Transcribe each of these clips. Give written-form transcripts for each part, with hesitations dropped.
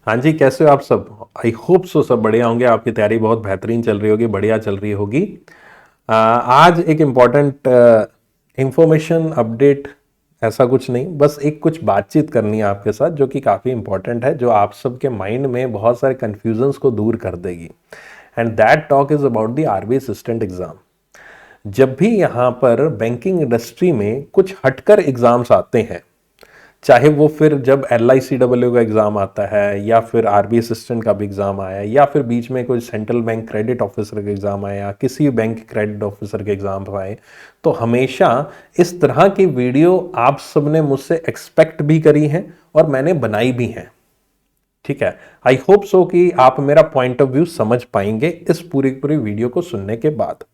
हाँ जी, कैसे हो आप सब? आई होप सो सब बढ़िया होंगे। आपकी तैयारी बहुत बेहतरीन चल रही होगी, बढ़िया चल रही होगी। आज एक इम्पॉर्टेंट इंफॉर्मेशन अपडेट, ऐसा कुछ नहीं, बस एक कुछ बातचीत करनी है आपके साथ जो कि काफ़ी इंपॉर्टेंट है, जो आप सबके माइंड में बहुत सारे कन्फ्यूजन्स को दूर कर देगी। And that talk is about the RBI assistant exam. जब भी यहाँ पर बैंकिंग इंडस्ट्री में कुछ हटकर एग्जाम्स आते हैं, चाहे वो फिर जब LICW का एग्जाम आता है या फिर आरबीआई असिस्टेंट का भी एग्जाम आया या फिर बीच में कोई सेंट्रल बैंक क्रेडिट ऑफिसर का एग्जाम आया, किसी बैंक क्रेडिट ऑफिसर के एग्जाम आए, तो हमेशा इस तरह की वीडियो आप सबने मुझसे एक्सपेक्ट भी करी है और मैंने बनाई भी है। ठीक है, आई होप सो कि आप मेरा पॉइंट ऑफ व्यू समझ पाएंगे इस पूरी पूरी वीडियो को सुनने के बाद।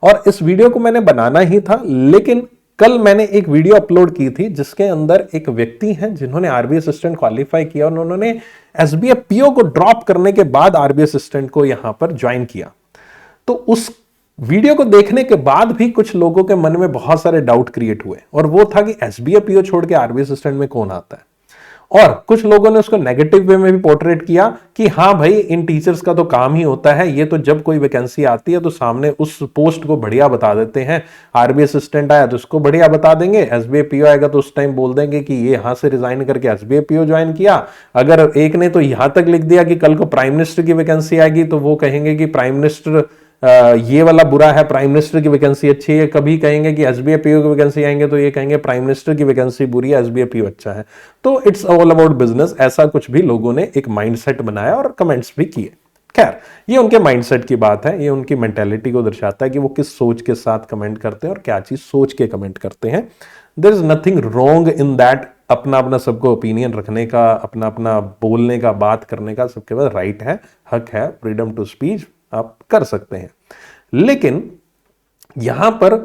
और इस वीडियो को मैंने बनाना ही था, लेकिन कल मैंने एक वीडियो अपलोड की थी जिसके अंदर एक व्यक्ति हैं जिन्होंने आरबीआई असिस्टेंट क्वालिफाई किया और उन्होंने एसबीआई पीओ को ड्रॉप करने के बाद आरबीआई असिस्टेंट को यहां पर ज्वाइन किया। तो उस वीडियो को देखने के बाद भी कुछ लोगों के मन में बहुत सारे डाउट क्रिएट हुए, और वो था कि एसबीआई पीओ छोड़ के आरबीआई असिस्टेंट में कौन आता है। और कुछ लोगों ने उसको नेगेटिव वे में भी पोर्ट्रेट किया कि हाँ भाई, इन टीचर्स का तो काम ही होता है, ये तो जब कोई वैकेंसी आती है तो सामने उस पोस्ट को बढ़िया बता देते हैं। आरबीआई असिस्टेंट आया तो उसको बढ़िया बता देंगे, एसबीआई पीओ आएगा तो उस टाइम बोल देंगे कि ये यहां से रिजाइन करके एसबीआई पीओ ज्वाइन किया। अगर एक ने तो यहां तक लिख दिया कि कल को प्राइम मिनिस्टर की वैकेंसी आएगी तो वो कहेंगे कि प्राइम मिनिस्टर ये वाला बुरा है, प्राइम मिनिस्टर की वैकेंसी अच्छी है। कभी कहेंगे कि एसबीआई पीओ की वैकेंसी आएंगे तो ये कहेंगे प्राइम मिनिस्टर की वैकेंसी बुरी है, एसबीआई पीओ अच्छा है। तो इट्स ऑल अबाउट बिजनेस, ऐसा कुछ भी लोगों ने एक माइंडसेट बनाया और कमेंट्स भी किए। खैर, ये उनके माइंडसेट की बात है, ये उनकी मेंटेलिटी को दर्शाता है कि वो किस सोच के साथ कमेंट करते हैं और क्या चीज सोच के कमेंट करते हैं। There is nothing wrong in that. अपना अपना सबको ओपिनियन रखने का, अपना अपना बोलने का, बात करने का सबके पास राइट है, हक है, फ्रीडम टू स्पीच आप कर सकते हैं। लेकिन यहां पर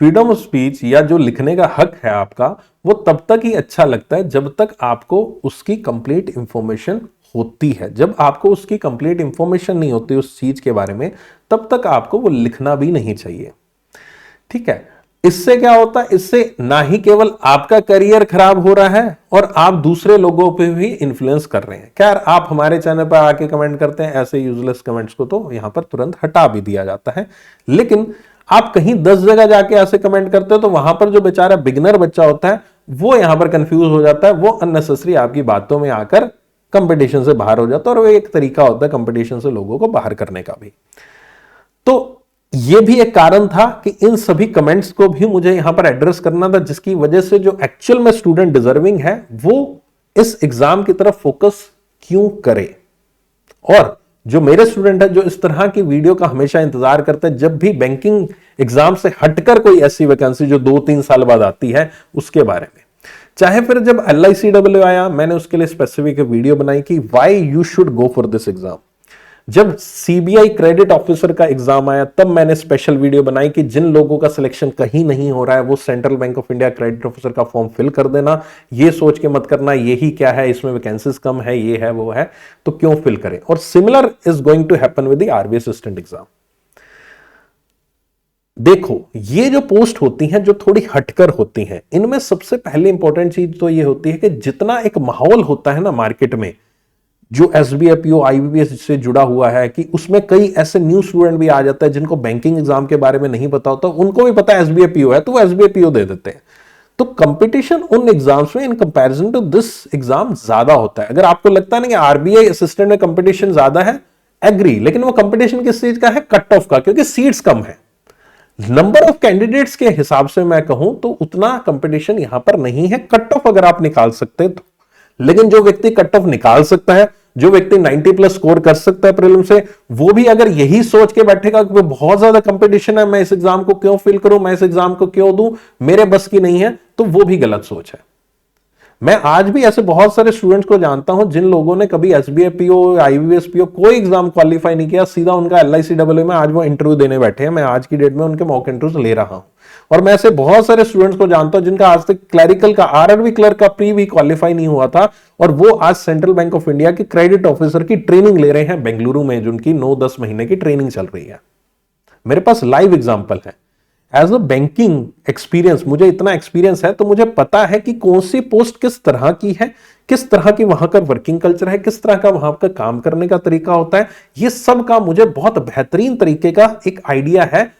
फ्रीडम ऑफ स्पीच या जो लिखने का हक है आपका, वो तब तक ही अच्छा लगता है जब तक आपको उसकी कंप्लीट इंफॉर्मेशन होती है। जब आपको उसकी कंप्लीट इंफॉर्मेशन नहीं होती उस चीज के बारे में, तब तक आपको वो लिखना भी नहीं चाहिए। ठीक है, इससे क्या होता है? इससे ना ही केवल आपका करियर खराब हो रहा है और आप दूसरे लोगों पे भी इन्फ्लुएंस कर रहे हैं। खैर, आप हमारे चैनल पर आके कमेंट करते हैं, ऐसे यूजलेस कमेंट्स को तो यहां पर तुरंत हटा भी दिया जाता है। लेकिन आप कहीं 10 जगह जाके ऐसे कमेंट करते हो तो वहां पर जो बेचारा बिगनर बच्चा होता है वो यहां पर कंफ्यूज हो जाता है, वो अननेसेसरी आपकी बातों में आकर कंपटीशन से बाहर हो जाता है। और वो एक तरीका होता है कंपटीशन से लोगों को बाहर करने का भी। तो यह भी एक कारण था कि इन सभी कमेंट्स को भी मुझे यहां पर एड्रेस करना था, जिसकी वजह से जो एक्चुअल में स्टूडेंट डिजर्विंग है वो इस एग्जाम की तरफ फोकस क्यों करे। और जो मेरे स्टूडेंट है जो इस तरह की वीडियो का हमेशा इंतजार करते हैं, जब भी बैंकिंग एग्जाम से हटकर कोई ऐसी वैकेंसी जो 2-3 साल बाद आती है उसके बारे में, चाहे फिर जब LICW आया मैंने उसके लिए स्पेसिफिक वीडियो बनाई कि why you should go for this exam. जब सीबीआई क्रेडिट ऑफिसर का एग्जाम आया तब मैंने स्पेशल वीडियो बनाई कि जिन लोगों का सिलेक्शन कहीं नहीं हो रहा है वो central bank of India credit officer का फॉर्म फिल कर देना। ये सोच के मत करना यही क्या है, इसमें वैकेंसीज कम है, ये है वो है, तो क्यों फिल करें। और similar is going to happen with the RBI assistant exam. देखो, ये जो पोस्ट होती हैं जो थोड़ी हटकर होती हैं, इनमें सबसे पहले इंपॉर्टेंट चीज तो ये होती है कि जितना एक माहौल होता है ना मार्केट में जो एसबीआई पीओ आईबीपीएस से जुड़ा हुआ है, कि उसमें कई ऐसे न्यू स्टूडेंट भी आ जाता है जिनको बैंकिंग एग्जाम के बारे में नहीं पता होता, उनको भी पता है एसबीआई पीओ है तो वो एसबीआई पीओ दे देते हैं। तो कंपटीशन उन एग्जाम्स में in comparison to this exam ज्यादा होता है। अगर आपको लगता है ना कि आरबीआई असिस्टेंट में कंपटीशन ज्यादा है, एग्री, लेकिन वो कंपटीशन किस चीज का है? कट ऑफ का, क्योंकि सीट्स कम है। नंबर ऑफ कैंडिडेट्स के हिसाब से मैं कहूं तो उतना कंपटीशन यहां पर नहीं है, कट ऑफ अगर आप निकाल सकते हैं तो। लेकिन जो व्यक्ति कट ऑफ निकाल सकता है, जो व्यक्ति 90 प्लस स्कोर कर सकता है प्रीलिम से, वो भी अगर यही सोच के बैठेगा कि बहुत ज्यादा कंपटीशन है, मैं इस एग्जाम को क्यों फिल करूं, मैं इस एग्जाम को क्यों दूं, मेरे बस की नहीं है, तो वो भी गलत सोच है। मैं आज भी ऐसे बहुत सारे स्टूडेंट्स को जानता हूं जिन लोगों ने कभी एसबीआई पीओ, आईबीपीएस पीओ कोई एग्जाम क्वालिफाई नहीं किया, सीधा उनका LICW में आज वो इंटरव्यू देने बैठे हैं। मैं आज की डेट में उनके मॉक इंटरव्यूज ले रहा हूं। और मैं ऐसे बहुत सारे स्टूडेंट्स को जानता हूं जिनका आज तक क्लरिकल का, आरआरबी क्लर्क का प्री भी क्वालिफाई नहीं हुआ था, और वो आज सेंट्रल बैंक ऑफ इंडिया के क्रेडिट ऑफिसर की ट्रेनिंग ले रहे हैं बेंगलुरु में, जिनकी 9-10 महीने की ट्रेनिंग चल रही है। मेरे पास लाइव एग्जाम्पल है। एज अ बैंकिंग एक्सपीरियंस, मुझे इतना एक्सपीरियंस है तो मुझे पता है कि कौन सी पोस्ट किस तरह की है, किस तरह की वहां का वर्किंग कल्चर है, किस तरह का वहां का काम करने का तरीका होता है, ये सब का मुझे बहुत बेहतरीन तरीके का एक आइडिया है।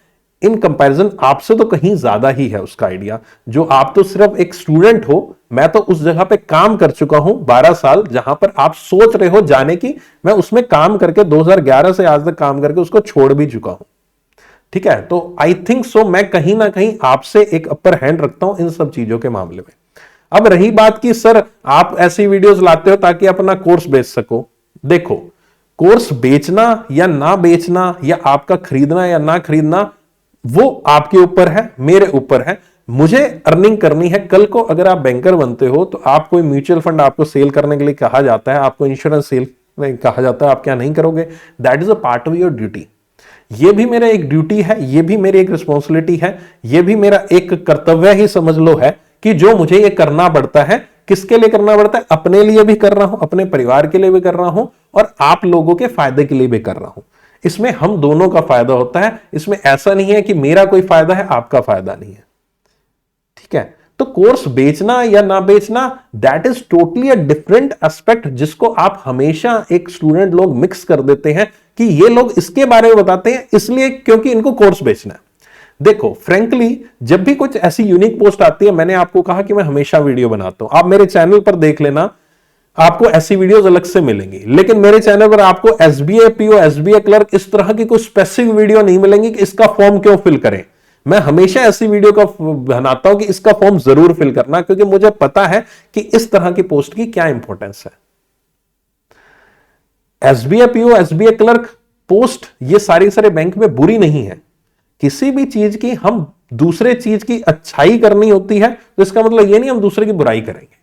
इन कंपैरिजन आपसे तो कहीं ज्यादा ही है उसका आइडिया। जो आप तो सिर्फ एक स्टूडेंट हो, मैं तो उस जगह पे काम कर चुका हूं 12 साल, जहां पर आप सोच रहे हो जाने की, मैं उसमें काम करके 2011 से आज तक काम करके उसको छोड़ भी चुका हूं। ठीक है, तो आई थिंक सो मैं कहीं ना कहीं आपसे एक अपर हैंड रखता हूं इन सब चीजों के मामले में। अब रही बात कि सर आप ऐसी वीडियोस लाते हो ताकि अपना कोर्स बेच सको। देखो, कोर्स बेचना या ना बेचना, या आपका खरीदना या ना खरीदना, वो आपके ऊपर है, मेरे ऊपर है। मुझे अर्निंग करनी है। कल को अगर आप बैंकर बनते हो तो आप कोई म्यूचुअल फंड आपको सेल करने के लिए कहा जाता है, आपको इंश्योरेंस सेल कहा जाता है, आप क्या नहीं करोगे? That is a part of your duty. ये भी मेरा एक ड्यूटी है, ये भी मेरी एक रिस्पॉन्सिबिलिटी है, ये भी मेरा एक कर्तव्य ही समझ लो है कि जो मुझे ये करना पड़ता है। किसके लिए करना पड़ता है? अपने लिए भी कर रहा हूं, अपने परिवार के लिए भी कर रहा हूं, और आप लोगों के फायदे के लिए भी कर रहा हूं। इसमें हम दोनों का फायदा होता है। इसमें ऐसा नहीं है कि मेरा कोई फायदा है, आपका फायदा नहीं है। ठीक है, तो कोर्स बेचना या ना बेचना, that is totally a different aspect, जिसको आप हमेशा एक स्टूडेंट लोग मिक्स कर देते हैं कि ये लोग इसके बारे में बताते हैं इसलिए क्योंकि इनको कोर्स बेचना है। देखो फ्रेंकली, जब भी कुछ ऐसी यूनिक पोस्ट आती है, मैंने आपको कहा कि मैं हमेशा वीडियो बनाता हूं, आप मेरे चैनल पर देख लेना, आपको ऐसी वीडियोस अलग से मिलेंगी। लेकिन मेरे चैनल पर आपको एसबीआई पीओ, एसबीआई क्लर्क, इस तरह की कोई स्पेसिफिक वीडियो नहीं मिलेंगी कि इसका फॉर्म क्यों फिल करें। मैं हमेशा ऐसी वीडियो का बनाता हूं कि इसका फॉर्म जरूर फिल करना, क्योंकि मुझे पता है कि इस तरह की पोस्ट की क्या इंपॉर्टेंस है। SBI PO, SBI clerk post, ये सारे बैंक में बुरी नहीं है। किसी भी चीज की हम दूसरे चीज की अच्छाई करनी होती है, तो इसका मतलब ये नहीं हम दूसरे की बुराई करेंगे।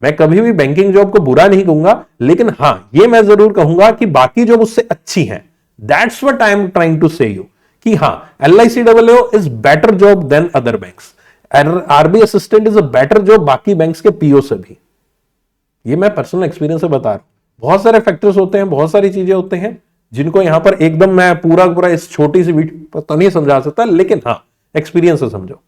मैं कभी भी बैंकिंग जॉब को बुरा नहीं कहूंगा, लेकिन हां ये मैं जरूर कहूंगा कि बाकी जॉब उससे अच्छी है। That's what I am trying to say you कि हां, LICAA is better job than other banks, RB assistant is a better job बाकी बैंक्स के पीओ से भी। ये मैं पर्सनल एक्सपीरियंस से बता रहा हूं। बहुत सारे फैक्टर्स होते हैं, बहुत सारी चीजें होते हैं जिनको यहां पर एकदम मैं पूरा इस छोटी सी वीडियो पर तो नहीं समझा सकता, लेकिन हां एक्सपीरियंस से समझो।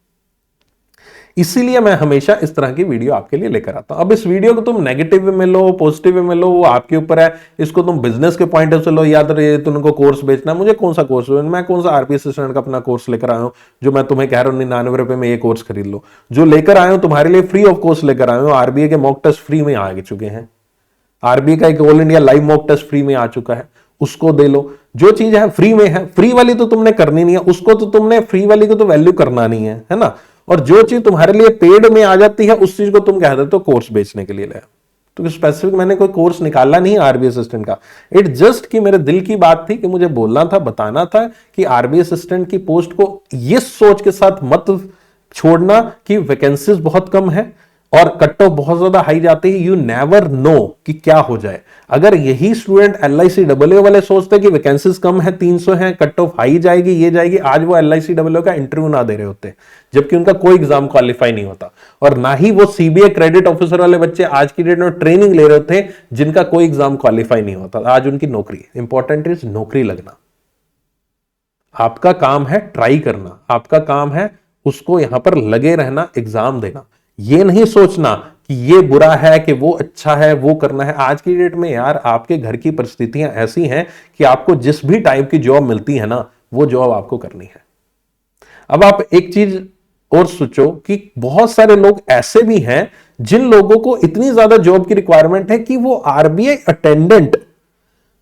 इसीलिए मैं हमेशा इस तरह की वीडियो आपके लिए लेकर आता हूं। अब इस वीडियो को तुम नेगेटिव में लो, पॉजिटिव में लो, वो आपके ऊपर है। इसको तुम बिजनेस के पॉइंट ऑफ से लो, या तो तुमको कोर्स बेचना, मुझे कौन सा कोर्स, मैं कौन सा आरबी असिस्टेंट का अपना कोर्स लेकर आया हूं जो मैं तुम्हें कह रहा हूं 99 रुपए में ये कोर्स खरीद लो। जो लेकर आया हूं तुम्हारे लिए फ्री ऑफ कॉस्ट लेकर आया हूं। आरबीआई के मॉक टेस्ट फ्री में आ चुके हैं, आरबीआई का एक all India live mock test free में आ चुका है, उसको दे लो। जो चीज है फ्री में है, फ्री वाली तो तुमने करनी नहीं है, उसको तो तुमने फ्री वाली को तो वैल्यू करना नहीं है ना। और जो चीज तुम्हारे लिए पेड में आ जाती है, उस चीज को तुम कह देते हो कोर्स बेचने के लिए ले। तो स्पेसिफिक मैंने कोई कोर्स निकाला नहीं आरबी असिस्टेंट का। इट जस्ट कि मेरे दिल की बात थी कि मुझे बोलना था, बताना था कि आरबी असिस्टेंट की पोस्ट को ये सोच के साथ मत छोड़ना कि वैकेंसीज बहुत कम है और कट ऑफ बहुत ज्यादा हाई जाती है। यू नेवर नो कि क्या हो जाए। अगर यही स्टूडेंट LICAA वाले सोचते हैं कि वैकेंसीज कम है, 300 है, कट ऑफ हाई जाएगी, ये जाएगी, आज वो LICAA का इंटरव्यू ना दे रहे होते, जबकि उनका कोई एग्जाम क्वालिफाई नहीं होता। और ना ही वो CBA क्रेडिट ऑफिसर वाले बच्चे आज की डेट में ट्रेनिंग ले रहे थे जिनका कोई एग्जाम क्वालिफाई नहीं होता, आज उनकी नौकरी। इंपॉर्टेंट इज नौकरी लगना। आपका काम है ट्राई करना, आपका काम है उसको यहां पर लगे रहना, एग्जाम देना। ये नहीं सोचना कि ये बुरा है कि वो अच्छा है, वो करना है। आज की डेट में यार आपके घर की परिस्थितियां ऐसी हैं कि आपको जिस भी टाइप की जॉब मिलती है ना, वो जॉब आपको करनी है। अब आप एक चीज और सोचो कि बहुत सारे लोग ऐसे भी हैं जिन लोगों को इतनी ज्यादा जॉब की रिक्वायरमेंट है कि वो RBI attendant,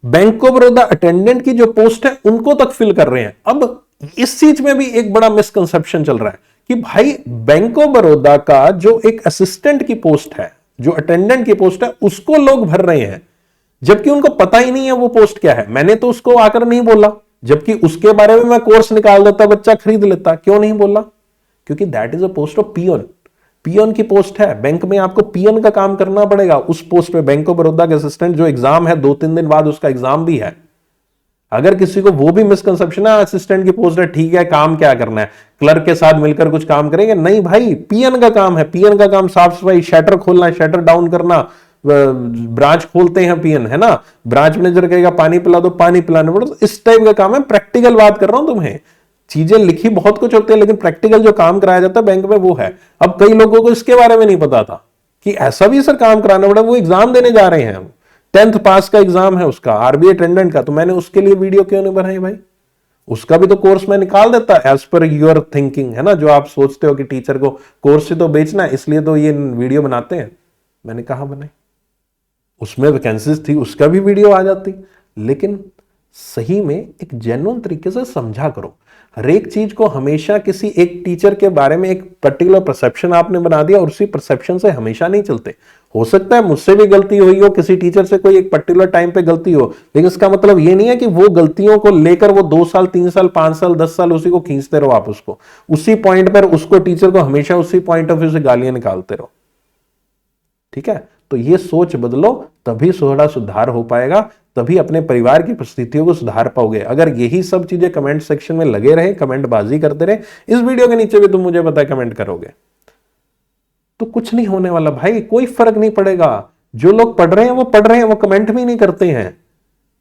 bank of Baroda attendant की जो पोस्ट है उनको तक फिल कर रहे हैं। अब इस चीज में भी एक बड़ा मिसकंसेप्शन चल रहा है कि भाई बैंक ऑफ बड़ौदा का जो एक असिस्टेंट की पोस्ट है, जो अटेंडेंट की पोस्ट है, उसको लोग भर रहे हैं, जबकि उनको पता ही नहीं है वो पोस्ट क्या है। मैंने तो उसको आकर नहीं बोला, जबकि उसके बारे में मैं कोर्स निकाल देता, बच्चा खरीद लेता। क्यों नहीं बोला? क्योंकि that is a post of peon. Peon की पोस्ट है, बैंक में आपको पियन का काम करना पड़ेगा। उस पोस्ट पे बैंक ऑफ बड़ौदा के असिस्टेंट जो एग्जाम है, 2-3 दिन बाद उसका एग्जाम भी है। अगर किसी को वो भी मिसकंसेप्शन है असिस्टेंट की पोस्ट है, ठीक है, काम क्या करना है, क्लर्क के साथ मिलकर कुछ काम करेंगे, नहीं भाई, पियन का काम है। पियन का काम साफ सफाई, शटर खोलना, शटर डाउन करना, ब्रांच खोलते हैं पियन, है ना। ब्रांच मैनेजर कहेगा पानी पिला दो, पानी पिलाने पड़ो, इस टाइप का काम है। प्रैक्टिकल बात कर रहा हूं तुम्हें। चीजें लिखी बहुत कुछ होती है, लेकिन प्रैक्टिकल जो काम कराया जाता है बैंक में वो है। अब कई लोगों को इसके बारे में नहीं पता था कि ऐसा भी सर काम कराना पड़ा, वो एग्जाम देने जा रहे हैं हम, 10th पास का एग्जाम है उसका, आरबीआई अटेंडेंट का, तो मैंने उसके लिए वीडियो क्यों नहीं बनाई भाई? उसका भी तो कोर्स में निकाल देता एज पर योर थिंकिंग, है ना, जो आप सोचते हो कि टीचर को कोर्स से तो बेचना है इसलिए तो ये वीडियो बनाते हैं। मैंने कहा बनाई, उसमें वैकेंसीज थी, उसका भी वीडियो आ जाती। लेकिन सही में एक जेन्युइन तरीके से समझा करो। हर एक चीज को हमेशा किसी एक टीचर के बारे में एक पर्टिकुलर परसेप्शन आपने बना दिया और उसी परसेप्शन से हमेशा नहीं चलते। हो सकता है मुझसे भी गलती हुई हो, किसी टीचर से कोई एक पर्टिकुलर टाइम पे गलती हो, लेकिन इसका मतलब ये नहीं है कि वो गलतियों को लेकर वो 2 साल 3 साल 5 साल 10 साल उसी को खींचते रहो, आप उसको उसी पॉइंट पर, उसको टीचर को हमेशा उसी पॉइंट ऑफ व्यू से गालियां निकालते रहो। ठीक है, तो ये सोच बदलो, तभी थोड़ा सुधार हो पाएगा, तभी अपने परिवार की परिस्थितियों को सुधार पाओगे। अगर यही सब चीजें कमेंट सेक्शन में लगे रहे, कमेंट बाजी करते रहे, इस वीडियो के नीचे भी तुम मुझे पता है कमेंट करोगे, तो कुछ नहीं होने वाला भाई, कोई फर्क नहीं पड़ेगा। जो लोग पढ़ रहे हैं वो पढ़ रहे हैं, वो कमेंट भी नहीं करते हैं,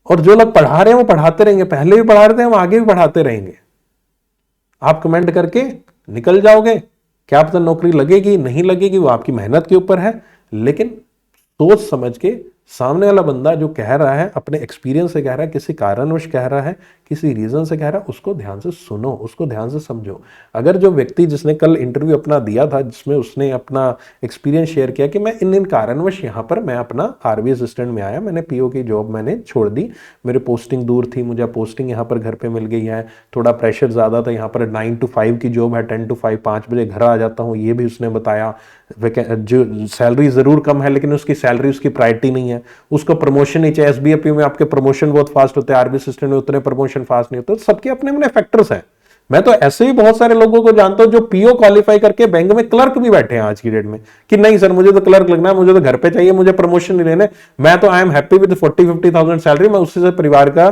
और जो लोग पढ़ा रहे हैं वो पढ़ाते रहेंगे, पहले भी पढ़ा रहे थे, हम आगे भी पढ़ाते रहेंगे। आप कमेंट करके निकल जाओगे, क्या पता नौकरी लगेगी नहीं लगेगी, वो आपकी मेहनत के ऊपर है। लेकिन सोच समझ के, सामने वाला बंदा जो कह रहा है अपने एक्सपीरियंस से कह रहा है, किसी कारणवश कह रहा है, किसी रीजन से कह रहा है, उसको ध्यान से सुनो, उसको ध्यान से समझो। अगर जो व्यक्ति जिसने कल इंटरव्यू अपना दिया था, जिसमें उसने अपना एक्सपीरियंस शेयर किया कि मैं इन कारणवश यहाँ पर मैं अपना आरबीआई असिस्टेंट में आया, मैंने पीओ की जॉब मैंने छोड़ दी, मेरी पोस्टिंग दूर थी, मुझे पोस्टिंग यहाँ पर घर पे मिल गई है, थोड़ा प्रेशर ज्यादा था, यहाँ पर 9 to 5 की जॉब है, 10 to 5 5 बजे घर आ जाता हूँ, ये भी उसने बताया। जो सैलरी जरूर कम है लेकिन उसकी सैलरी उसकी प्रायोरिटी नहीं है, उसको प्रमोशन नहीं चाहिए। एसबीआई में आपके प्रमोशन बहुत फास्ट होते हैं, आरबीआई असिस्टेंट में उतने प्रमोशन फास्ट नहीं होते। सबके अपने अपने फैक्टर्स हैं। मैं तो ऐसे ही बहुत सारे लोगों को जानता हूं जो पीओ क्वालिफाई करके बैंक में क्लर्क भी बैठे हैं आज की डेट में, कि नहीं सर मुझे तो क्लर्क लगना है, मुझे तो घर पे चाहिए, मुझे प्रमोशन नहीं लेने, मैं तो I am happy with 40-50,000 salary, मैं उससे परिवार का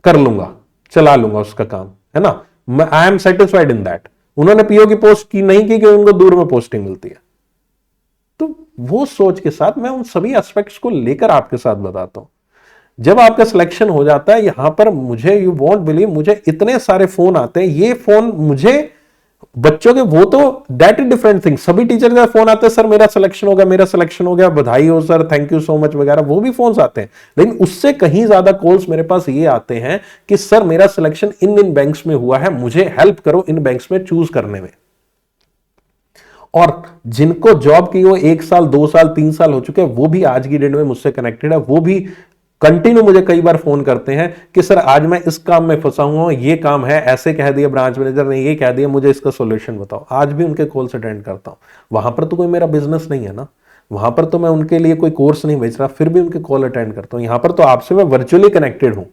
कर लूंगा, चला लूंगा उसका काम, है ना, मैं I am satisfied in that. उन्होंने पीओ की पोस्ट की नहीं की कि उनको दूर में पोस्टिंग मिलती है। तो वो सोच के साथ मैं उन सभी एस्पेक्ट्स को लेकर आपके साथ बताता हूं। जब आपका सिलेक्शन हो जाता है यहां पर, मुझे यू वॉन्ट बिलीव, मुझे इतने सारे फोन आते हैं, ये फोन मुझे बच्चों के, वो तो दैट इज डिफरेंट थिंग, सभी टीचर का फोन आता है, सर मेरा सिलेक्शन हो गया, मेरा सिलेक्शन हो गया, बधाई हो sir, thank you so much वगैरह, वो भी फोन आते हैं। लेकिन उससे कहीं ज्यादा कॉल्स मेरे पास ये आते हैं कि सर मेरा सिलेक्शन इन इन बैंक्स में हुआ है, मुझे हेल्प करो इन बैंक्स में चूज करने में। और जिनको जॉब की वो 1 साल 2 साल 3 साल हो चुके हैं, वो भी आज की डेट में मुझसे कनेक्टेड है, वो भी कंटिन्यू मुझे कई बार फोन करते हैं कि सर आज मैं इस काम में फंसा हूं, ये काम है, ऐसे कह दिया ब्रांच मैनेजर ने, ये कह दिया, मुझे इसका सॉल्यूशन बताओ। आज भी उनके कॉल्स अटेंड करता हूं। वहां पर तो कोई मेरा बिजनेस नहीं है ना, वहां पर तो मैं उनके लिए कोई कोर्स नहीं बेच रहा, फिर भी उनके कॉल अटेंड करता हूं। यहां पर तो आपसे मैं वर्चुअली कनेक्टेड हूं,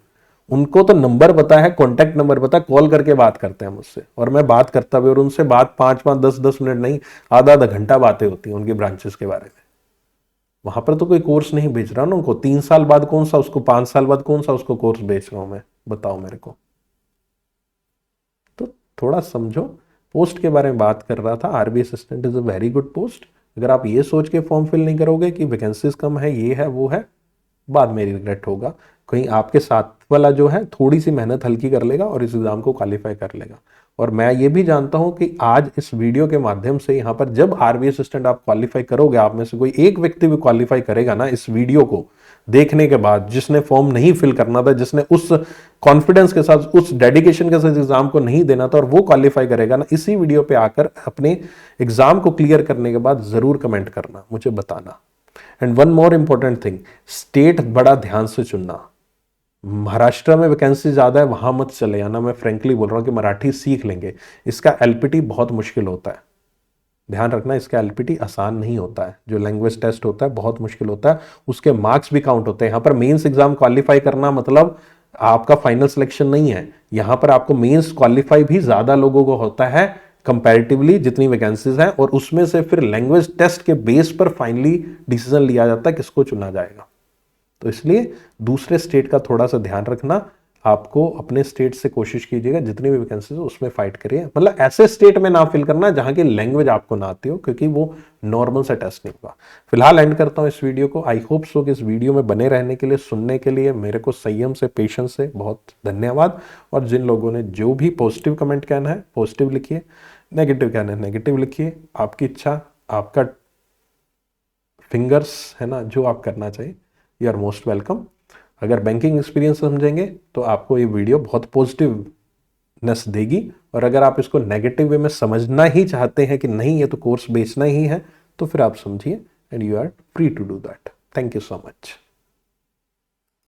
उनको तो नंबर पता है, कॉन्टैक्ट नंबर पता, कॉल करके बात करते हैं मुझसे, और मैं बात करता भी, और उनसे बात 5-5 10-10 मिनट नहीं, आधा आधा घंटा बातें होती हैं उनकी ब्रांचेस के बारे में। वहां पर तो कोई कोर्स नहीं बेच रहा ना उनको, 3 साल बाद कौन सा उसको, 5 साल बाद कौन सा उसको कोर्स बेच रहा हूं मैं, बताओ मेरे को। तो थोड़ा समझो। पोस्ट के बारे में बात कर रहा था, RBI assistant is a very good post. अगर आप ये सोच के फॉर्म फिल नहीं करोगे कि वैकेंसीज कम है, ये है वो है, बाद में रिग्रेट होगा। कहीं आपके साथ वाला जो है थोड़ी सी मेहनत हल्की कर लेगा और इस एग्जाम को क्वालिफाई कर लेगा। और मैं ये भी जानता हूं कि आज इस वीडियो के माध्यम से यहां पर जब आरबीआई असिस्टेंट आप क्वालिफाई करोगे, आप में से कोई एक व्यक्ति भी क्वालिफाई करेगा ना इस वीडियो को देखने के बाद, जिसने फॉर्म नहीं फिल करना था, जिसने उस कॉन्फिडेंस के साथ, उस डेडिकेशन के साथ एग्जाम को नहीं देना था, और वो क्वालिफाई करेगा ना, इसी वीडियो पे आकर अपने एग्जाम को क्लियर करने के बाद जरूर कमेंट करना, मुझे बताना। And one more important thing, state बड़ा ध्यान से चुनना। महाराष्ट्र में वैकेंसी ज्यादा है, वहां मत चले जाना। मैं फ्रेंकली बोल रहा हूं कि मराठी सीख लेंगे, इसका एलपीटी बहुत मुश्किल होता है, ध्यान रखना, इसका एलपीटी आसान नहीं होता है। जो लैंग्वेज टेस्ट होता है बहुत मुश्किल होता है, उसके मार्क्स भी काउंट होते हैं। यहां पर मेंस एग्जाम क्वालिफाई करना मतलब आपका फाइनल सिलेक्शन नहीं है, यहां पर आपको मेंस क्वालिफाई भी ज्यादा लोगों को होता है कंपैरेटिवली जितनी वैकेंसीज हैं, और उसमें से फिर लैंग्वेज टेस्ट के बेस पर फाइनली डिसीजन लिया जाता है किसको चुना जाएगा। तो इसलिए दूसरे स्टेट का थोड़ा सा ध्यान रखना, आपको अपने स्टेट से कोशिश कीजिएगा जितनी भी वैकेंसीज हो उसमें फाइट करिए। मतलब ऐसे स्टेट में ना फिल करना जहां की लैंग्वेज आपको ना आती हो, क्योंकि वो नॉर्मल सा टेस्ट नहीं होगा। फिलहाल एंड करता हूं इस वीडियो को। आई होप सो कि इस वीडियो में बने रहने के लिए, सुनने के लिए, मेरे को संयम से, पेशेंस से बहुत धन्यवाद। और जिन लोगों ने जो भी पॉजिटिव कमेंट कहना है पॉजिटिव लिखिए, नेगेटिव कहना है नेगेटिव लिखिए, आपकी इच्छा, आपका फिंगर्स है ना, जो आप करना चाहिए, यू आर मोस्ट वेलकम। अगर बैंकिंग एक्सपीरियंस समझेंगे तो आपको ये वीडियो बहुत पॉजिटिवनेस देगी, और अगर आप इसको नेगेटिव वे में समझना ही चाहते हैं कि नहीं ये तो कोर्स बेचना ही है, तो फिर आप समझिए, and you are free to do that. Thank you so much.